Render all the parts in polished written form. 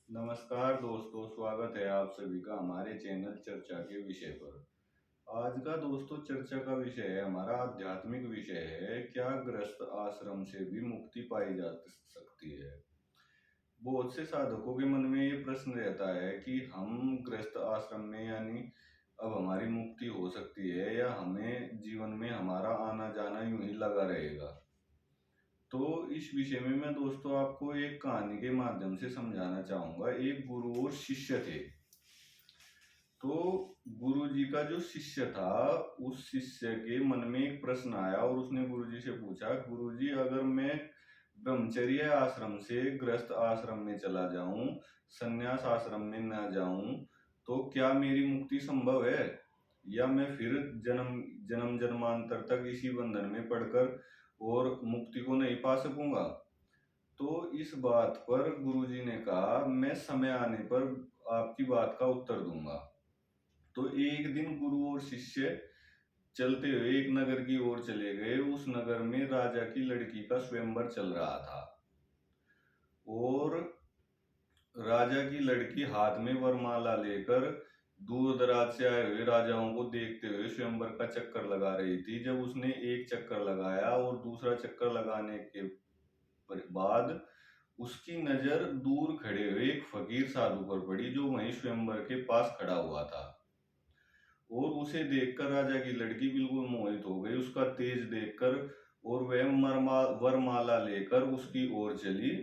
नमस्कार दोस्तों, स्वागत है आप सभी का हमारे चैनल चर्चा के विषय पर। आज का दोस्तों चर्चा का विषय है, हमारा आध्यात्मिक विषय है, क्या गृहस्थ आश्रम से भी मुक्ति पाई जा सकती है। बहुत से साधकों के मन में ये प्रश्न रहता है कि हम गृहस्थ आश्रम में यानी अब हमारी मुक्ति हो सकती है या हमें जीवन में हमारा आना जाना यूं ही लगा रहेगा। तो इस विषय में मैं दोस्तों आपको एक कहानी के माध्यम से समझाना चाहूंगा। एक गुरु और शिष्य थे। तो गुरु जी का जो शिष्य था, उस शिष्य के मन में एक प्रश्न आया और उसने गुरु जी से पूछा, गुरु जी अगर मैं ब्रह्मचर्य आश्रम से गृहस्थ आश्रम में चला जाऊं, संन्यास आश्रम में न जाऊं, तो क्या मेरी मुक्ति संभव है या मैं फिर जन्म जन्म जन्मांतर तक इसी बंधन में पड़कर और मुक्ति को नहीं पा सकूंगा। तो इस बात पर गुरुजी ने कहा, मैं समय आने पर आपकी बात का उत्तर दूंगा। तो एक दिन गुरु और शिष्य चलते हुए एक नगर की ओर चले गए। उस नगर में राजा की लड़की का स्वयंवर चल रहा था और राजा की लड़की हाथ में वरमाला लेकर दूर दराज से आए हुए राजाओं को देखते हुए स्वयंवर का चक्कर लगा रही थी। जब उसने एक चक्कर लगाया और दूसरा चक्कर लगाने के बाद उसकी नजर दूर खड़े हुए एक फकीर साधु पर पड़ी, जो वहीं स्वयंवर के पास खड़ा हुआ था। और उसे देखकर राजा की लड़की बिल्कुल मोहित हो गई, उसका तेज देखकर, और वह वरमाला लेकर उसकी ओर चली।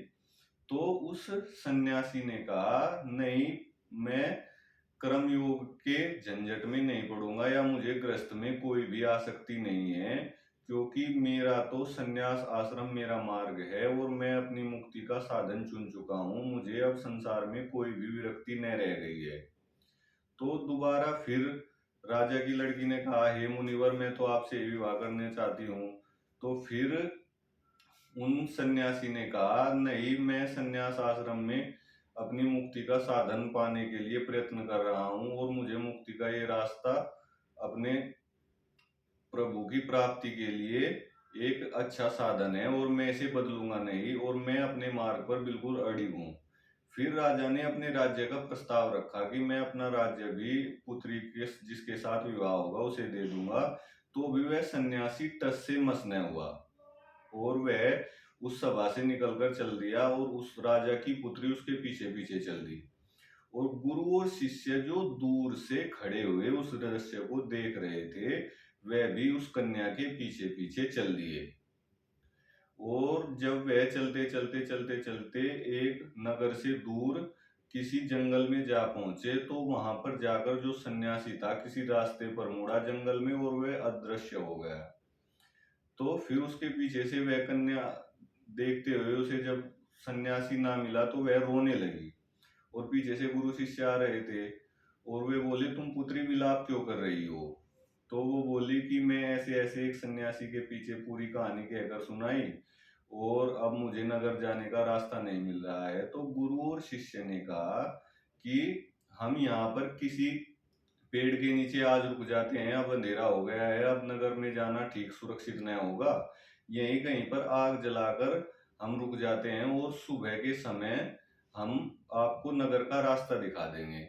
तो उस सन्यासी ने कहा, नहीं, मैं कर्मयोग के झंझट में नहीं पड़ूंगा या मुझे ग्रस्त में कोई भी आसक्ति नहीं है, क्योंकि मेरा तो संन्यास आश्रम मेरा मार्ग है और मैं अपनी मुक्ति का साधन चुन चुका हूँ। मुझे अब संसार में कोई भी विरक्ति न रह गई है। तो दोबारा फिर राजा की लड़की ने कहा, हे मुनिवर, मैं तो आपसे विवाह करना चाहती हूँ। तो फिर उन सन्यासी ने कहा, नहीं, मैं संन्यास आश्रम में अपनी मुक्ति का साधन पाने के लिए प्रयत्न कर रहा हूँ और मुझे मुक्ति का ये रास्ता अपने प्रभु की प्राप्ति के लिए एक अच्छा साधन है और मैं इसे बदलूंगा नहीं और मैं अपने मार्ग पर बिल्कुल अड़िग हूँ। फिर राजा ने अपने राज्य का प्रस्ताव रखा कि मैं अपना राज्य भी पुत्री के जिसके साथ विवाह होगा उसे दे दूंगा। तो भी वह सन्यासी टस से मस न हुआ और वह उस सभा से निकलकर चल दिया और उस राजा की पुत्री उसके पीछे पीछे चल दी। और गुरु और शिष्य जो दूर से खड़े हुए उस दृश्य को देख रहे थे, वह भी उस कन्या के पीछे पीछे चल दिए। और जब वह चलते चलते चलते चलते एक नगर से दूर किसी जंगल में जा पहुंचे, तो वहां पर जाकर जो सन्यासी था किसी रास्ते पर मुड़ा जंगल में और वह अदृश्य हो गया। तो फिर उसके पीछे से वह कन्या देखते हुए उसे जब सन्यासी ना मिला तो वह रोने लगी और पीछे से गुरु शिष्य आ रहे थे और वे बोले, तुम पुत्री विलाप क्यों कर रही हो। तो वो बोली कि मैं ऐसे ऐसे एक सन्यासी के पीछे पूरी कहानी कहकर सुनाई और अब मुझे नगर जाने का रास्ता नहीं मिल रहा है। तो गुरु और शिष्य ने कहा कि हम यहाँ पर किसी पेड़ के नीचे आज रुक जाते हैं, अब अंधेरा हो गया है, अब नगर में जाना ठीक सुरक्षित नहीं होगा, यहीं कहीं पर आग जलाकर हम रुक जाते हैं और सुबह के समय हम आपको नगर का रास्ता दिखा देंगे।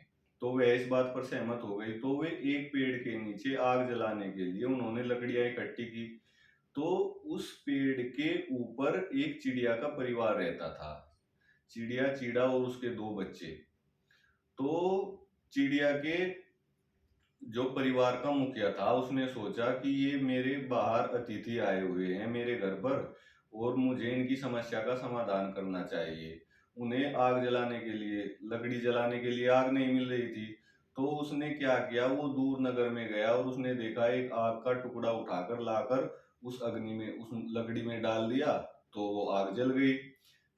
तो वे इस बात पर सहमत हो गई। तो वे एक पेड़ के नीचे आग जलाने के लिए उन्होंने लकड़ियां इकट्ठी की। तो उस पेड़ के ऊपर एक चिड़िया का परिवार रहता था, चिड़िया, चीड़ा और उसके दो बच्चे। तो चिड़िया के जो परिवार का मुखिया था उसने सोचा कि ये मेरे बाहर अतिथि आए हुए हैं मेरे घर पर और मुझे इनकी समस्या का समाधान करना चाहिए। उन्हें आग जलाने के लिए, लकड़ी जलाने के लिए आग नहीं मिल रही थी। तो उसने क्या किया, वो दूर नगर में गया और उसने देखा एक आग का टुकड़ा उठाकर लाकर उस अग्नि में, उस लकड़ी में डाल दिया, तो वो आग जल गई।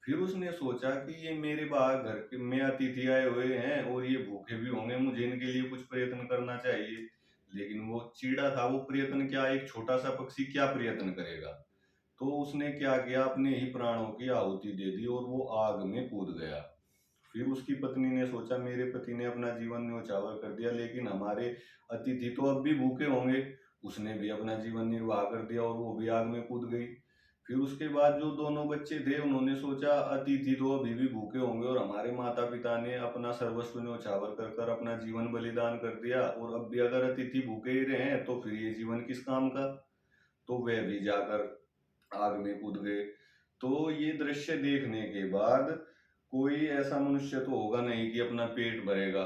फिर उसने सोचा कि ये मेरे बाहर घर के में अतिथि आए हुए हैं और ये भूखे भी होंगे, मुझे इनके लिए कुछ प्रयत्न करना चाहिए। लेकिन वो चीड़ा था, वो प्रयत्न क्या, एक छोटा सा पक्षी क्या प्रयत्न करेगा। तो उसने क्या किया, अपने ही प्राणों की आहुति दे दी और वो आग में कूद गया। फिर उसकी पत्नी ने सोचा, मेरे पति ने अपना जीवन न्योछावर कर दिया, लेकिन हमारे अतिथि तो अब भी भूखे होंगे। उसने भी अपना जीवन निर्वाह कर दिया और वो भी आग में कूद गई। फिर उसके बाद जो दोनों बच्चे थे उन्होंने सोचा अतिथि तो अभी भी भूखे होंगे और हमारे माता पिता ने अपना सर्वस्व न्योछावर कर कर अपना जीवन बलिदान कर दिया, और अब भी अगर अतिथि भूखे ही रहे तो फिर ये जीवन किस काम का। तो वे भी जाकर आग में कूद गए। तो ये दृश्य देखने के बाद कोई ऐसा मनुष्य तो होगा नहीं कि अपना पेट भरेगा।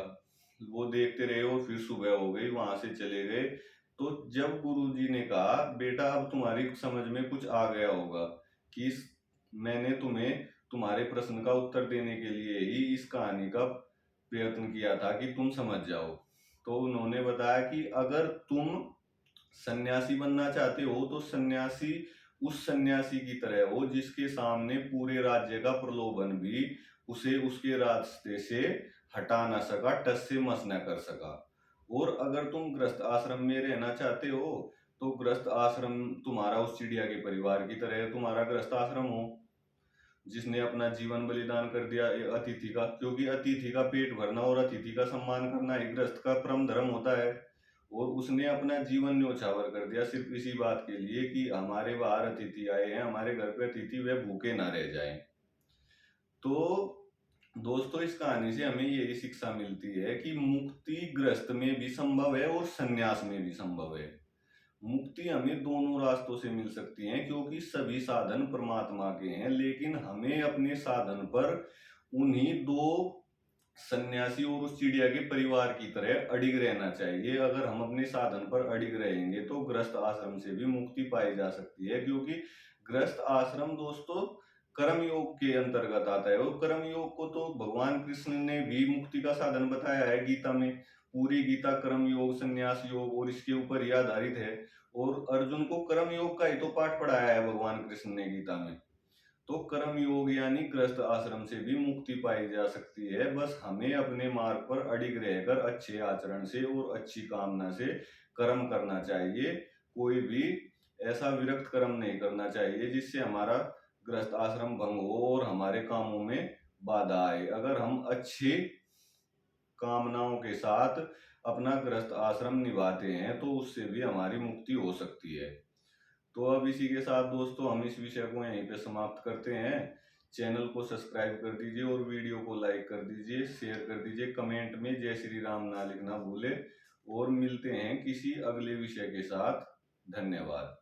वो देखते रहे और फिर सुबह हो गई, वहां से चले गए। तो जब गुरुजी ने कहा बेटा अब तुम्हारी समझ में कुछ आ गया होगा कि मैंने तुम्हें तुम्हारे प्रश्न का उत्तर देने के लिए ही इस कहानी का प्रयत्न किया था कि तुम समझ जाओ। तो उन्होंने बताया कि अगर तुम सन्यासी बनना चाहते हो तो सन्यासी उस सन्यासी की तरह हो जिसके सामने पूरे राज्य का प्रलोभन भी उसे उसके रास्ते से हटा ना सका, टस से मस न कर सका। और अगर तुम गृहस्थ आश्रम में रहना चाहते हो तो गृहस्थ आश्रम तुम्हारा उस चिड़िया के परिवार की तरह तुम्हारा गृहस्थ आश्रम हो जिसने अपना जीवन बलिदान कर दिया अतिथि का, क्योंकि अतिथि का पेट भरना और अतिथि का सम्मान करना एक गृहस्थ का परम धर्म होता है। और उसने अपना जीवन न्योछावर कर दिया सिर्फ इसी बात के लिए कि हमारे बाहर अतिथि आए हैं, हमारे घर पे अतिथि वे भूखे ना रह जाएं। तो दोस्तों इस कहानी से हमें यही शिक्षा मिलती है कि मुक्ति गृहस्थ में भी संभव है और संन्यास में भी संभव है। मुक्ति हमें दोनों रास्तों से मिल सकती है क्योंकि सभी साधन परमात्मा के हैं, लेकिन हमें अपने साधन पर उन्हीं दो सन्यासी और उस चिड़िया के परिवार की तरह अडिग रहना चाहिए। अगर हम अपने साधन पर अडिग रहेंगे तो गृहस्थ आश्रम से भी मुक्ति पाई जा सकती है, क्योंकि गृहस्थ आश्रम दोस्तों कर्म योग के अंतर्गत आता है। और कर्म योग को तो भगवान कृष्ण ने भी मुक्ति का साधन बताया है गीता में। पूरी गीता कर्म योग, संन्यास योग और इसके ऊपर ही आधारित है। और अर्जुन को कर्म योग का ही तो पाठ पढ़ाया है भगवान कृष्ण ने गीता में। तो कर्म योग यानी गृहस्थ आश्रम से भी मुक्ति पाई जा सकती है। बस हमें अपने मार्ग पर अडिग रहकर अच्छे आचरण से और अच्छी कामना से कर्म करना चाहिए। कोई भी ऐसा विरक्त कर्म नहीं करना चाहिए जिससे हमारा गृहस्थ आश्रम भंग हो और हमारे कामों में बाधा आए। अगर हम अच्छी कामनाओं के साथ अपना गृहस्थ आश्रम निभाते हैं तो उससे भी हमारी मुक्ति हो सकती है। तो अब इसी के साथ दोस्तों हम इस विषय को यहीं पे समाप्त करते हैं। चैनल को सब्सक्राइब कर दीजिए और वीडियो को लाइक कर दीजिए, शेयर कर दीजिए, कमेंट में जय श्री राम ना लिखना भूले। और मिलते हैं किसी अगले विषय के साथ। धन्यवाद।